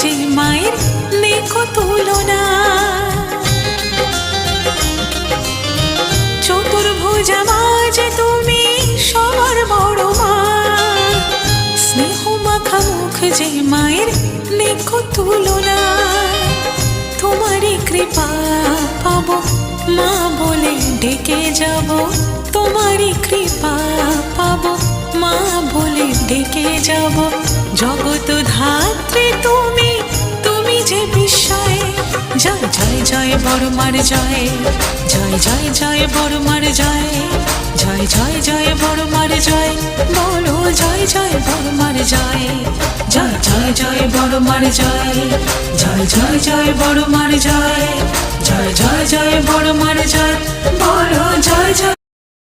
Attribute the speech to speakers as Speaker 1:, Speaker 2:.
Speaker 1: যে মায়ের দেখো তুলনা। চতুর্ভুজা মা যে তুমি সবার বড় মা, স্নেহ মাখা মুখ যে মায়ের দেখো তুলনা। তোমারই কৃপা পাবো মা বলে ডেকে যাব, তোমারই কৃপা পাবো মা বলে ডেকে যাব। জগৎ ধাত্রী তুমি, তুমি যে বিস্ময়। জয় জয় জয় বড় মার জয়, জয় জয় জয় বড় মার জয়, জয় জয় জয় বড় মার জয়, বলো জয় জয় বড় মার জয়। জয় জয় জয় বড় মার জয়, জয় জয় জয় বড় মার জয়, জয় জয় জয় বড় মার জয়, বলো জয় জয়